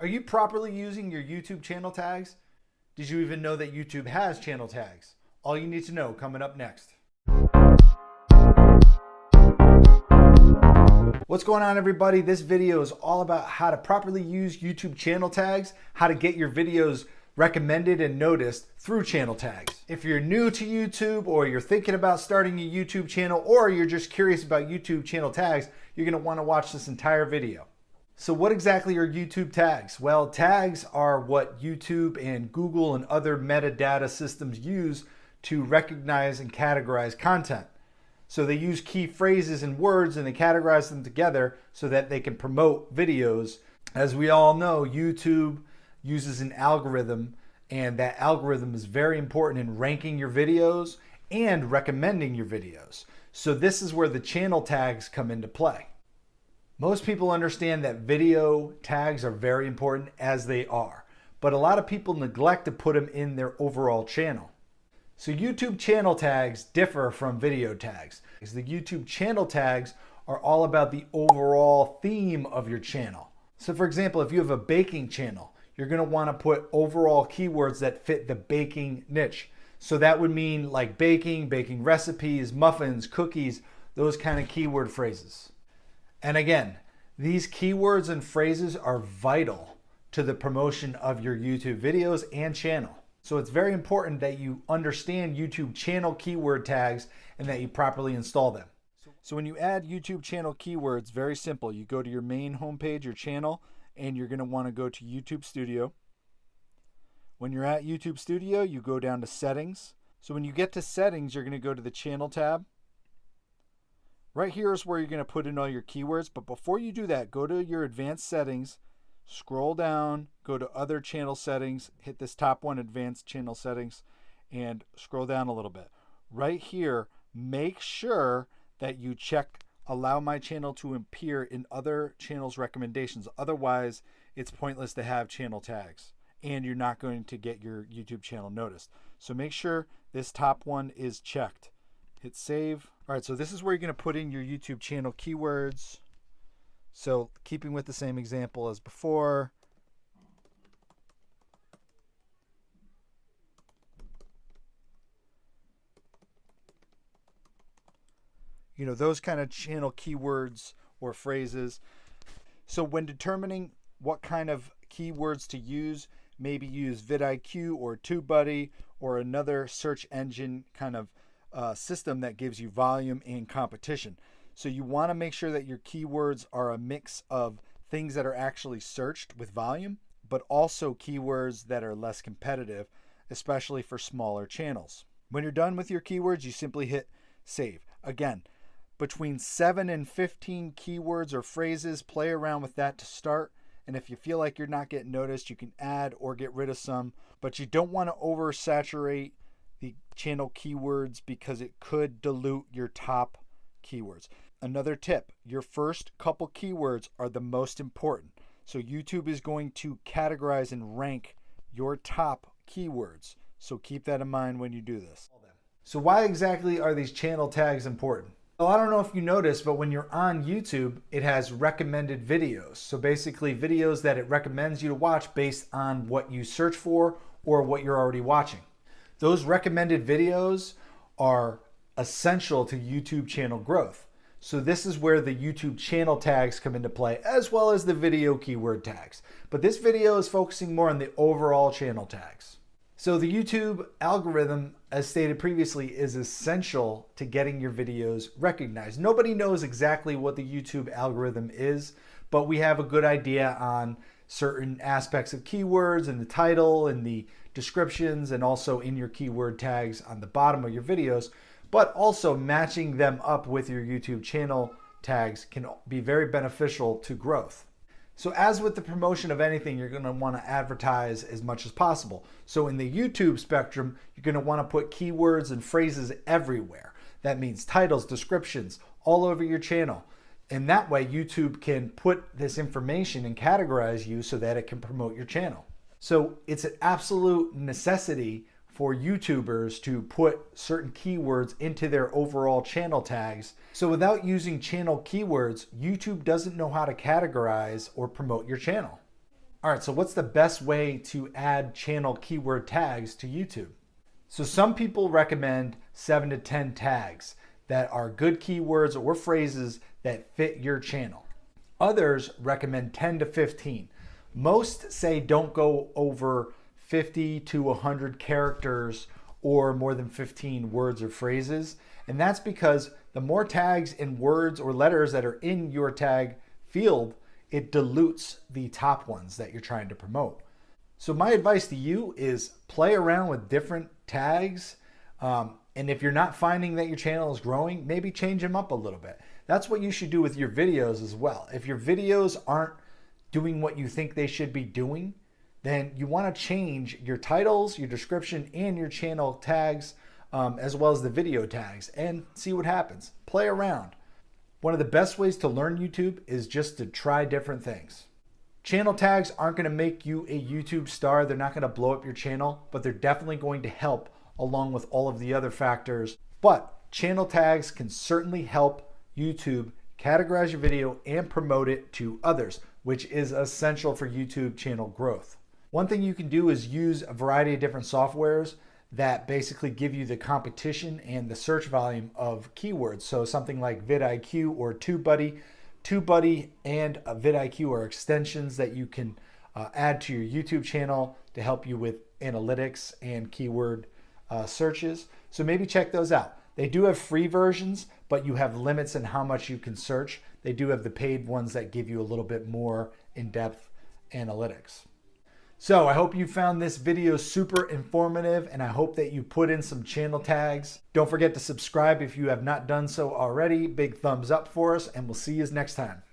Are you properly using your YouTube channel tags? Did you even know that YouTube has channel tags? All you need to know coming up next. What's going on, everybody? This video is all about how to properly use YouTube channel tags, how to get your videos recommended and noticed through channel tags. If you're new to YouTube, or you're thinking about starting a YouTube channel, or you're just curious about YouTube channel tags, you're gonna wanna watch this entire video. So what exactly are YouTube tags? Well, tags are what YouTube and Google and other metadata systems use to recognize and categorize content. So they use key phrases and words and they categorize them together so that they can promote videos. As we all know, YouTube uses an algorithm, and that algorithm is very important in ranking your videos and recommending your videos. So this is where the channel tags come into play. Most people understand that video tags are very important, as they are, but a lot of people neglect to put them in their overall channel. So YouTube channel tags differ from video tags. The YouTube channel tags are all about the overall theme of your channel. So for example, if you have a baking channel, you're going to want to put overall keywords that fit the baking niche. So that would mean like baking, baking recipes, muffins, cookies, those kind of keyword phrases. And again, these keywords and phrases are vital to the promotion of your YouTube videos and channel. So it's very important that you understand YouTube channel keyword tags and that you properly install them. So when you add YouTube channel keywords, very simple. You go to your main homepage, your channel, and you're going to want to go to YouTube Studio. When you're at YouTube Studio, you go down to Settings. So when you get to Settings, you're going to go to the Channel tab. Right here is where you're going to put in all your keywords, but before you do that, go to your advanced settings, scroll down, go to other channel settings, hit this top one, advanced channel settings, and scroll down a little bit. Right here, make sure that you check allow my channel to appear in other channels' recommendations. Otherwise, it's pointless to have channel tags and you're not going to get your YouTube channel noticed. So make sure this top one is checked. Hit save. All right, so this is where you're going to put in your YouTube channel keywords. So keeping with the same example as before, you know, those kind of channel keywords or phrases. So when determining what kind of keywords to use, maybe use vidIQ or TubeBuddy or another search engine kind of system that gives you volume and competition. So you want to make sure that your keywords are a mix of things that are actually searched with volume, but also keywords that are less competitive, especially for smaller channels. When you're done with your keywords, you simply hit save. Again, between 7 and 15 keywords or phrases, play around with that to start. And if you feel like you're not getting noticed, you can add or get rid of some, but you don't want to oversaturate the channel keywords because it could dilute your top keywords. Another tip, your first couple keywords are the most important. So YouTube is going to categorize and rank your top keywords. So keep that in mind when you do this. So why exactly are these channel tags important? Well, I don't know if you noticed, but when you're on YouTube, it has recommended videos. So basically videos that it recommends you to watch based on what you search for or what you're already watching. Those recommended videos are essential to YouTube channel growth. So this is where the YouTube channel tags come into play, as well as the video keyword tags. But this video is focusing more on the overall channel tags. So the YouTube algorithm, as stated previously, is essential to getting your videos recognized. Nobody knows exactly what the YouTube algorithm is, but we have a good idea on certain aspects of keywords and the title and the descriptions, and also in your keyword tags on the bottom of your videos, but also matching them up with your YouTube channel tags can be very beneficial to growth. So as with the promotion of anything, you're going to want to advertise as much as possible. So in the YouTube spectrum, you're going to want to put keywords and phrases everywhere. That means titles, descriptions, all over your channel. And that way YouTube can put this information and categorize you so that it can promote your channel. So it's an absolute necessity for YouTubers to put certain keywords into their overall channel tags. So without using channel keywords, YouTube doesn't know how to categorize or promote your channel. All right, so what's the best way to add channel keyword tags to YouTube? So some people recommend 7 to 10 tags that are good keywords or phrases that fit your channel. Others recommend 10 to 15. Most say don't go over 50 to 100 characters or more than 15 words or phrases. And that's because the more tags and words or letters that are in your tag field, it dilutes the top ones that you're trying to promote. So my advice to you is play around with different tags. And if you're not finding that your channel is growing, maybe change them up a little bit. That's what you should do with your videos as well. If your videos aren't doing what you think they should be doing, then you want to change your titles, your description, and your channel tags, as well as the video tags, and see what happens. Play around. One of the best ways to learn YouTube is just to try different things. Channel tags aren't going to make you a YouTube star. They're not going to blow up your channel, but they're definitely going to help along with all of the other factors. But channel tags can certainly help YouTube categorize your video and promote it to others, which is essential for YouTube channel growth. One thing you can do is use a variety of different softwares that basically give you the competition and the search volume of keywords. So something like vidIQ or TubeBuddy. TubeBuddy and vidIQ are extensions that you can add to your YouTube channel to help you with analytics and keyword searches. So maybe check those out. They do have free versions, but you have limits in how much you can search. They do have the paid ones that give you a little bit more in-depth analytics. So I hope you found this video super informative, and I hope that you put in some channel tags. Don't forget to subscribe if you have not done so already. Big thumbs up for us, and we'll see you next time.